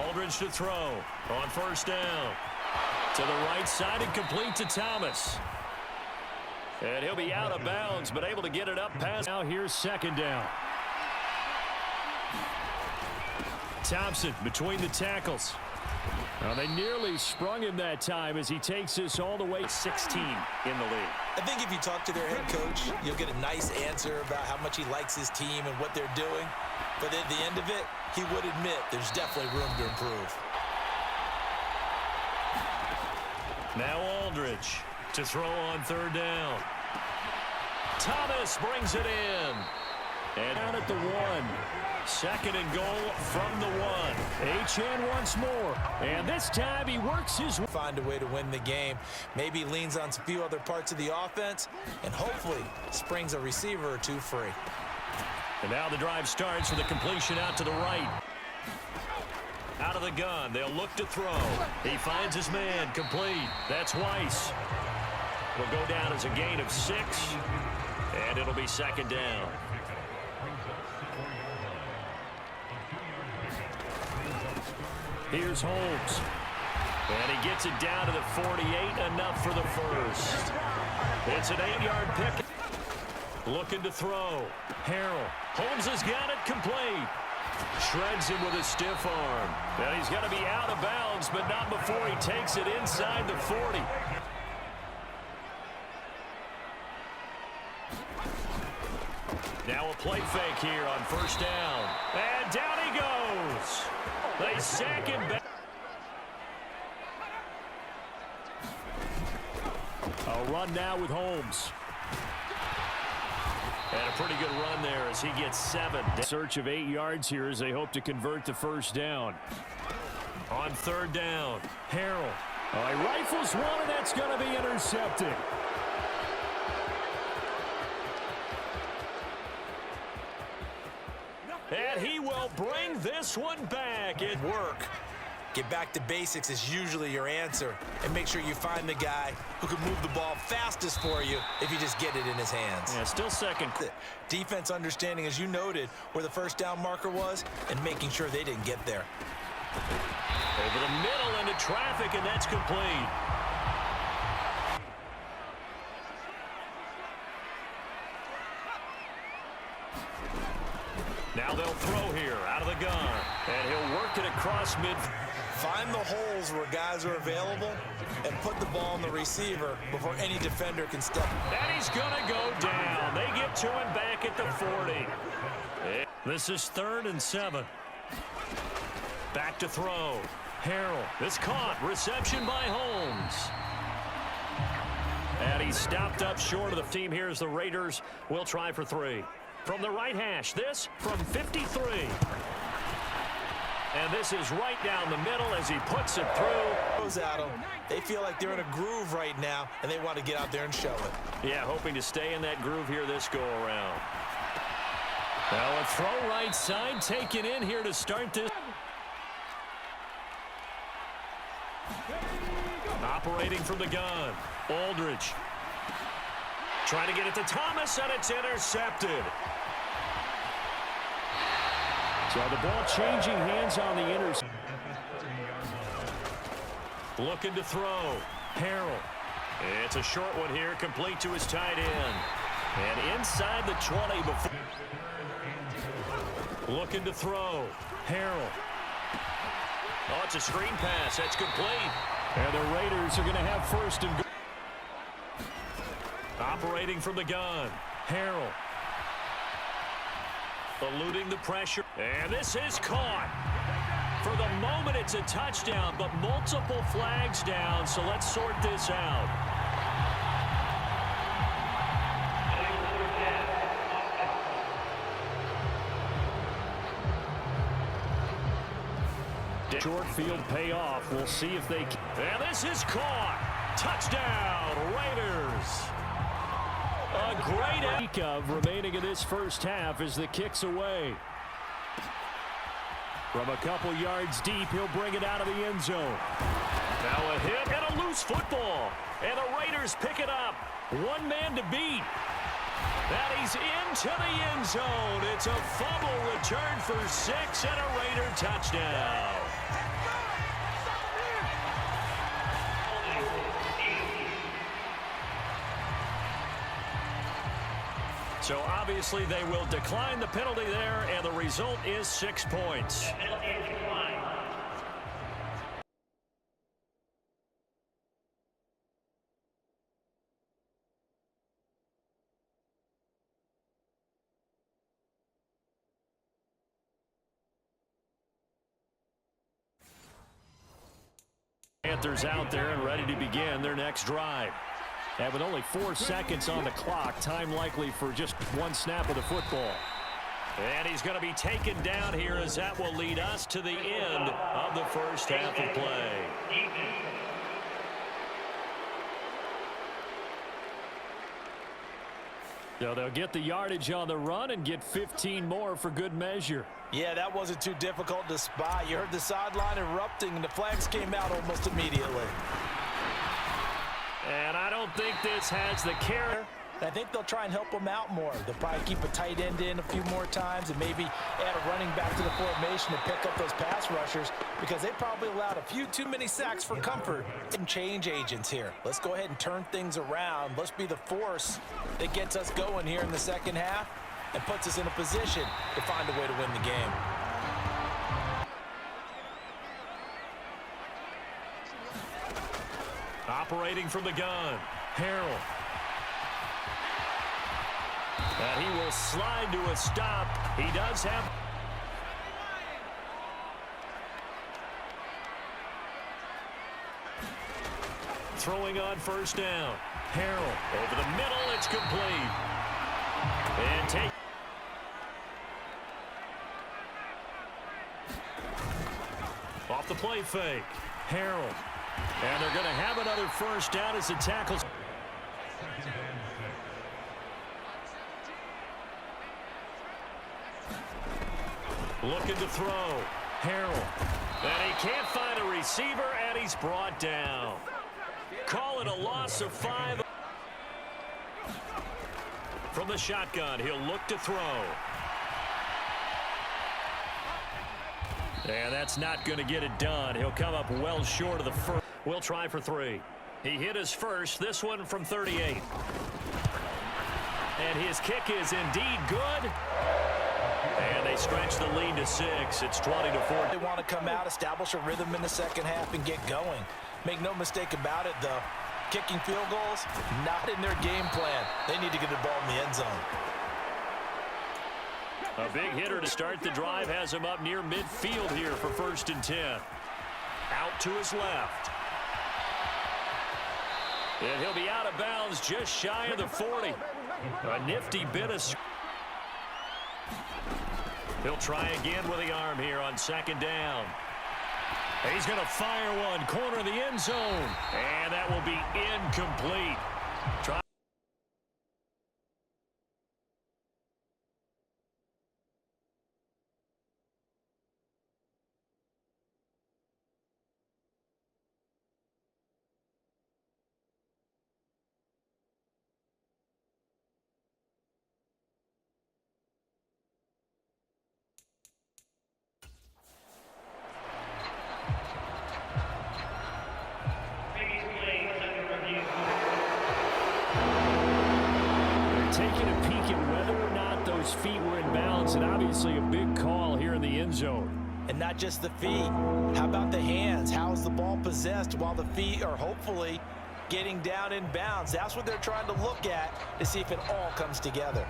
Aldridge to throw on first down. To the right side and complete to Thomas. And he'll be out of bounds, but able to get it up past. Now here's second down. Thompson between the tackles. Well, they nearly sprung him that time as he takes this all the way 16 in the league. I think if you talk to their head coach, you'll get a nice answer about how much he likes his team and what they're doing. But at the end of it, he would admit there's definitely room to improve. Now Aldridge to throw on third down. Thomas brings it in. And down at the 1. Second and goal from the 1. HN once more. And this time he works his way. Find a way to win the game. Maybe leans on a few other parts of the offense and hopefully springs a receiver or two free. And now the drive starts with a completion out to the right. Out of the gun. They'll look to throw. He finds his man complete. That's Weiss. Will go down as a gain of 6. And it'll be second down. Here's Holmes. And he gets it down to the 48. Enough for the first. It's an 8-yard pick. Looking to throw. Harrell. Holmes has got it complete. Shreds him with a stiff arm. And he's going to be out of bounds, but not before he takes it inside the 40. Now a play fake here on first down. And down he goes. They sack him back. A run now with Holmes. And a pretty good run there as he gets 7. Search of 8 yards here as they hope to convert the first down. On third down, Harrell. He rifles one, and that's going to be intercepted. And he will bring this one back. It work. Get back to basics is usually your answer. And make sure you find the guy who can move the ball fastest for you if you just get it in his hands. Yeah, still second. Defense understanding, as you noted, where the first down marker was and making sure they didn't get there. Over the middle into traffic, and that's complete. Now they'll throw here out of the gun. And he'll work it across mid. Find the holes where guys are available and put the ball on the receiver before any defender can step. And he's going to go down. They get to him back at the 40. This is 3rd and 7. Back to throw. Harrell. It's caught. Reception by Holmes. And he's stopped up short of the team. Here's the Raiders. Will try for 3. From the right hash, this from 53. And this is right down the middle as he puts it through. Goes at them. They feel like they're in a groove right now, and they want to get out there and show it. Yeah, hoping to stay in that groove here this go-around. Now a throw right side taken in here to start this. Operating from the gun, Aldridge. Trying to get it to Thomas, and it's intercepted. So the ball changing hands on the interception. Looking to throw. Harrell. It's a short one here, complete to his tight end. And inside the 20 before. Looking to throw. Harrell. Oh, it's a screen pass. That's complete. And the Raiders are going to have first and goal. Operating from the gun. Harrell. Eluding the pressure. And this is caught. For the moment, it's a touchdown, but multiple flags down, so let's sort this out. Short field payoff. We'll see if they can. And this is caught. Touchdown, Raiders. A great week of remaining in this first half as the kick's away. From a couple yards deep, he'll bring it out of the end zone. Now a hit and a loose football. And the Raiders pick it up. One man to beat. And he's into the end zone. It's a fumble return for 6 and a Raider touchdown. So obviously they will decline the penalty there, and the result is 6 points. Panthers out there and ready to begin their next drive. And with only 4 seconds on the clock, time likely for just one snap of the football. And he's going to be taken down here as that will lead us to the end of the first half of play. So they'll get the yardage on the run and get 15 more for good measure. Yeah, that wasn't too difficult to spot. You heard the sideline erupting, and the flags came out almost immediately. And I don't think this has the carry. I think they'll try and help them out more. They'll probably keep a tight end in a few more times and maybe add a running back to the formation to pick up those pass rushers because they probably allowed a few too many sacks for comfort. And change agents here. Let's go ahead and turn things around. Let's be the force that gets us going here in the second half and puts us in a position to find a way to win the game. Operating from the gun, Harrell. And he will slide to a stop. He does have... Throwing on first down. Harrell over the middle. It's complete. And take... Off the play fake. Harrell. And they're going to have another first down as the tackles... Looking to throw. Harrell. And he can't find a receiver, and he's brought down. Call it a loss of 5. From the shotgun, he'll look to throw. And that's not going to get it done. He'll come up well short of the first. We'll try for 3. He hit his first, this one from 38. And his kick is indeed good. And they stretch the lead to 6. It's 20-4. They want to come out, establish a rhythm in the second half, and get going. Make no mistake about it, though. Kicking field goals, not in their game plan. They need to get the ball in the end zone. A big hitter to start the drive has him up near midfield here for 1st and 10. Out to his left. And he'll be out of bounds just shy of the 40. A nifty bit of... He'll try again with the arm here on 2nd down. He's going to fire one, corner of the end zone. And that will be incomplete. Taking a peek at whether or not those feet were in bounds, and obviously a big call here in the end zone. And not just the feet. How about the hands? How is the ball possessed while the feet are hopefully getting down in bounds? That's what they're trying to look at to see if it all comes together.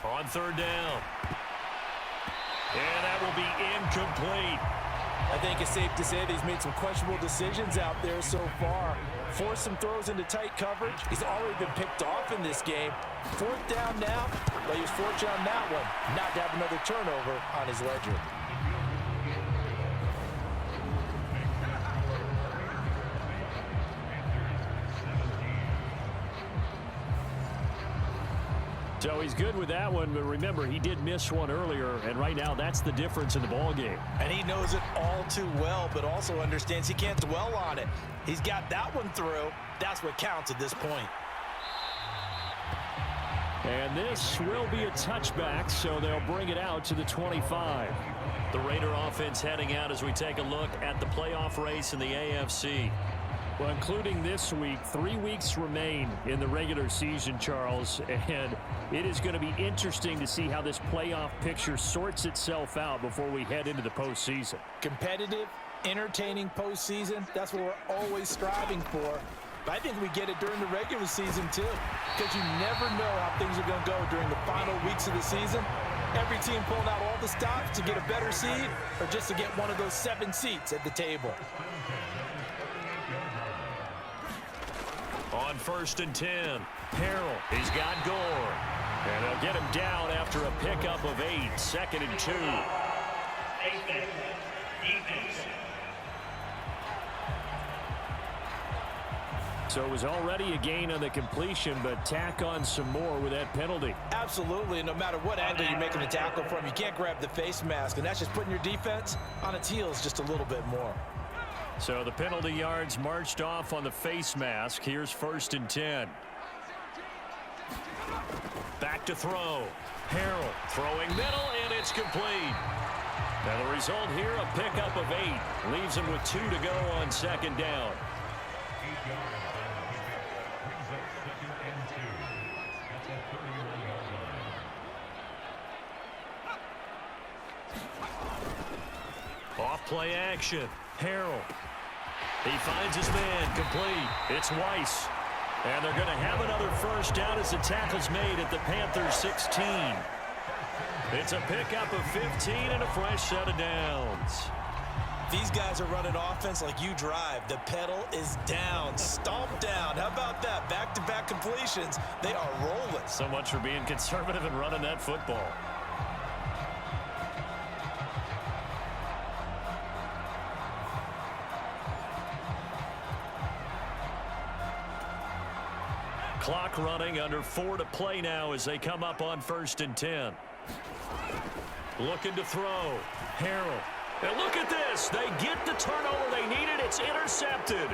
On 3rd down. And that will be incomplete. I think it's safe to say that he's made some questionable decisions out there so far. Forced some throws into tight coverage. He's already been picked off in this game. 4th down now, but he was fortunate on that one not to have another turnover on his ledger. So he's good with that one, but remember, he did miss one earlier, and right now that's the difference in the ball game. And he knows it all too well, but also understands he can't dwell on it. He's got that one through. That's what counts at this point. And this will be a touchback, so they'll bring it out to the 25. The Raider offense heading out as we take a look at the playoff race in the AFC. Well, including this week, 3 weeks remain in the regular season, Charles, and it is going to be interesting to see how this playoff picture sorts itself out before we head into the postseason. Competitive, entertaining postseason, that's what we're always striving for. But I think we get it during the regular season, too, because you never know how things are going to go during the final weeks of the season. Every team pulling out all the stops to get a better seed or just to get one of those 7 seats at the table. On 1st and 10, Harrell, he's got Gore. And they'll get him down after a pickup of 8, 2nd and 2. So it was already a gain on the completion, but tack on some more with that penalty. Absolutely. No matter what angle you're making a tackle from, you can't grab the face mask, and that's just putting your defense on its heels just a little bit more. So the penalty yards marched off on the face mask. Here's 1st and 10. Back to throw. Harrell throwing middle, and it's complete. Now the result here, a pickup of 8. Leaves him with 2 to go on 2nd down. Off play action. Harrell. He finds his man, complete. It's Weiss. And they're going to have another 1st down as the tackle's made at the Panthers 16. It's a pickup of 15 and a fresh set of downs. These guys are running offense like you drive. The pedal is down, stomped down. How about that? Back-to-back completions. They are rolling. So much for being conservative and running that football. Clock running, under 4 to play now as they come up on 1st and 10. Looking to throw. Harrell. And look at this. They get the turnover they needed. It's intercepted.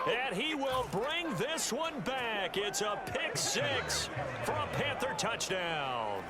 And he will bring this one back. It's a pick 6 for a Panther touchdown.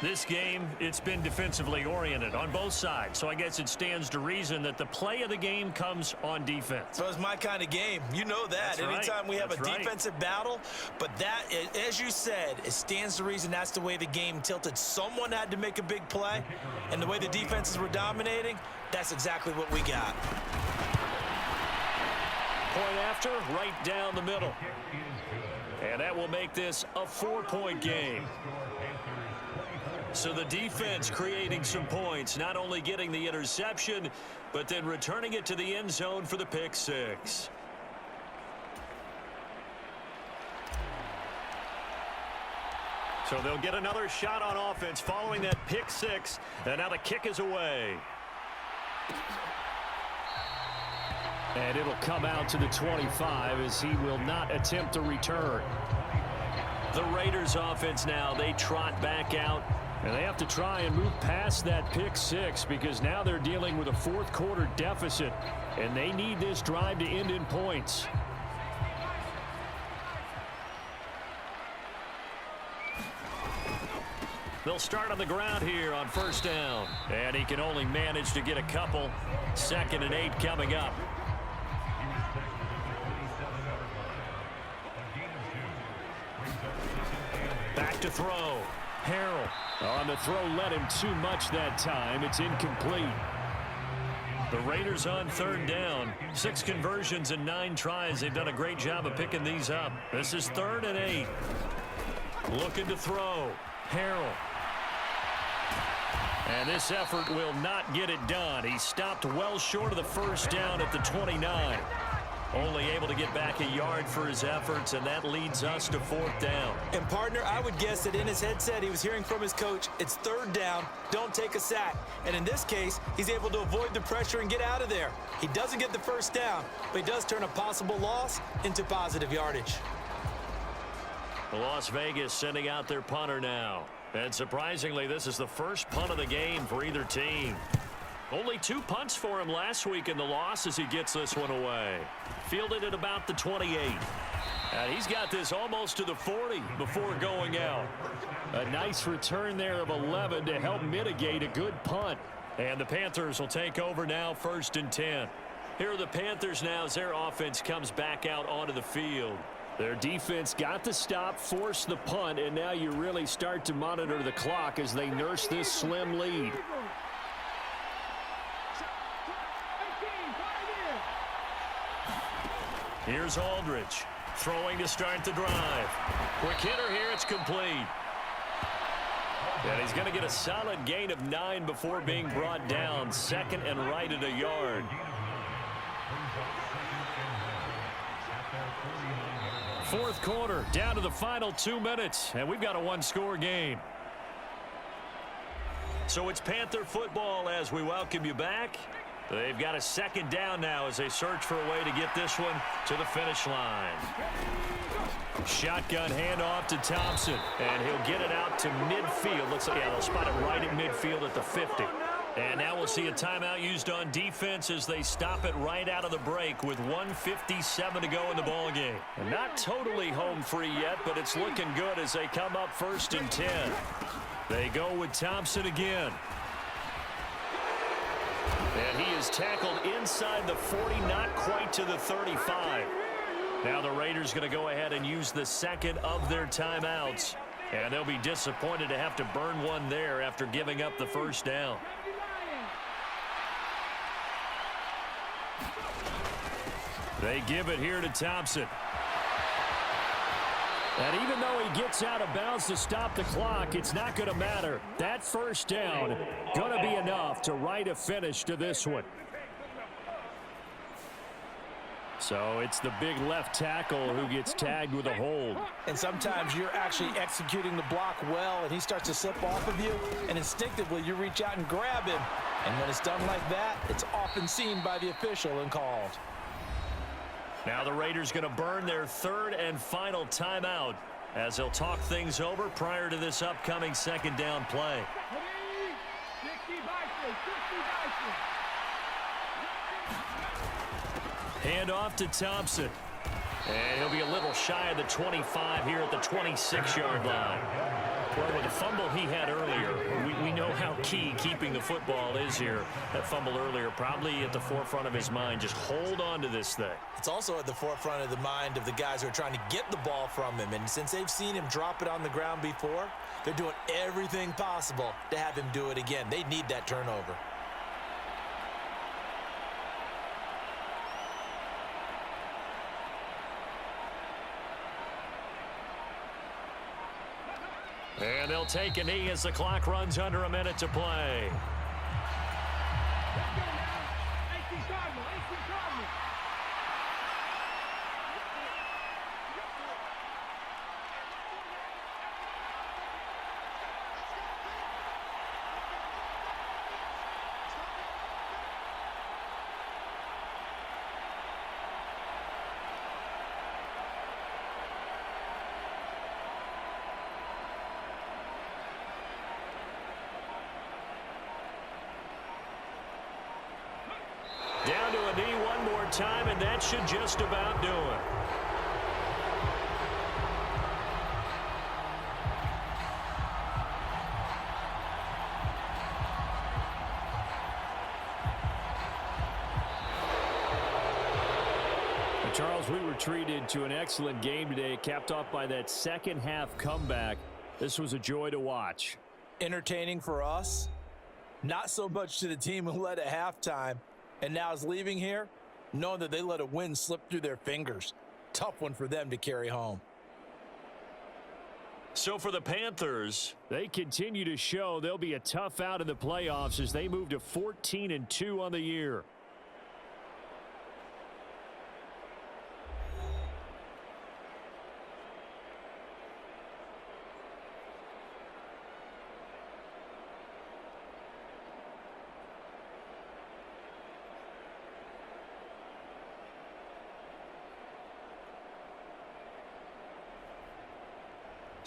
This game, it's been defensively oriented on both sides, so I guess it stands to reason that the play of the game comes on defense. So it's my kind of game. You know that. That's Anytime we have a right. defensive battle, but that, as you said, it stands to reason that's the way the game tilted. Someone had to make a big play, and the way the defenses were dominating, that's exactly what we got. Point after, right down the middle. And that will make this a 4-point game. So the defense creating some points, not only getting the interception, but then returning it to the end zone for the pick 6. So they'll get another shot on offense following that pick 6, and now the kick is away. And it'll come out to the 25 as he will not attempt a return. The Raiders offense now, they trot back out. And they have to try and move past that pick 6 because now they're dealing with a 4th quarter deficit, and they need this drive to end in points. They'll start on the ground here on 1st down, and he can only manage to get a couple. 2nd and 8 coming up. Back to throw. Harrell on the throw, led him too much that time. It's incomplete. The Raiders on 3rd down. 6 conversions and 9 tries. They've done a great job of picking these up. This is 3rd and 8. Looking to throw. Harrell. And this effort will not get it done. He stopped well short of the 1st down at the 29. Only able to get back a yard for his efforts, and that leads us to 4th down. And, partner, I would guess that in his headset he was hearing from his coach, it's 3rd down, don't take a sack. And in this case, he's able to avoid the pressure and get out of there. He doesn't get the 1st down, but he does turn a possible loss into positive yardage. Las Vegas sending out their punter now. And surprisingly, this is the first punt of the game for either team. Only 2 punts for him last week in the loss as he gets this one away. Fielded at about the 28. And he's got this almost to the 40 before going out. A nice return there of 11 to help mitigate a good punt. And the Panthers will take over now, 1st and 10. Here are the Panthers now as their offense comes back out onto the field. Their defense got the stop, forced the punt, and now you really start to monitor the clock as they nurse this slim lead. Here's Aldridge. Throwing to start the drive. Quick hitter here. It's complete. And he's going to get a solid gain of 9 before being brought down. 2nd and right at a yard. Fourth quarter, down to the final 2 minutes. And we've got a one-score game. So it's Panther football as we welcome you back. They've got a 2nd down now as they search for a way to get this one to the finish line. Shotgun handoff to Thompson, and he'll get it out to midfield. They'll spot it right at midfield at the 50. And now we'll see a timeout used on defense as they stop it right out of the break with 1:57 to go in the ballgame. And not totally home free yet, but it's looking good as they come up 1st and 10. They go with Thompson again. And he is tackled inside the 40, not quite to the 35. Now the Raiders going to go ahead and use the 2nd of their timeouts. And they'll be disappointed to have to burn one there after giving up the 1st down. They give it here to Thompson. And even though he gets out of bounds to stop the clock, it's not going to matter. That 1st down going to be enough to write a finish to this one. So it's the big left tackle who gets tagged with a hold. And sometimes you're actually executing the block well, and he starts to slip off of you, and instinctively you reach out and grab him. And when it's done like that, it's often seen by the official and called. Now the Raiders going to burn their 3rd and final timeout as they'll talk things over prior to this upcoming 2nd down play. Hand off to Thompson. And he'll be a little shy of the 25 here at the 26-yard line. Well, with the fumble he had earlier, we know how key keeping the football is here. That fumble earlier probably at the forefront of his mind. Just hold on to this thing. It's also at the forefront of the mind of the guys who are trying to get the ball from him. And since they've seen him drop it on the ground before, they're doing everything possible to have him do it again. They need that turnover. And they'll take a knee as the clock runs under a minute to play. Down to a knee one more time, and that should just about do it. Charles, we were treated to an excellent game today, capped off by that second half comeback. This was a joy to watch. Entertaining for us, not so much to the team who led at halftime and now is leaving here, knowing that they let a win slip through their fingers. Tough one for them to carry home. So for the Panthers, they continue to show they'll be a tough out in the playoffs as they move to 14-2 on the year.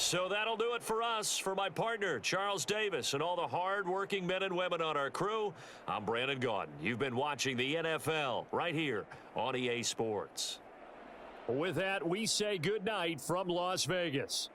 So that'll do it for us. For my partner, Charles Davis, and all the hard-working men and women on our crew, I'm Brandon Gaudin. You've been watching the NFL right here on EA Sports. With that, we say goodnight from Las Vegas.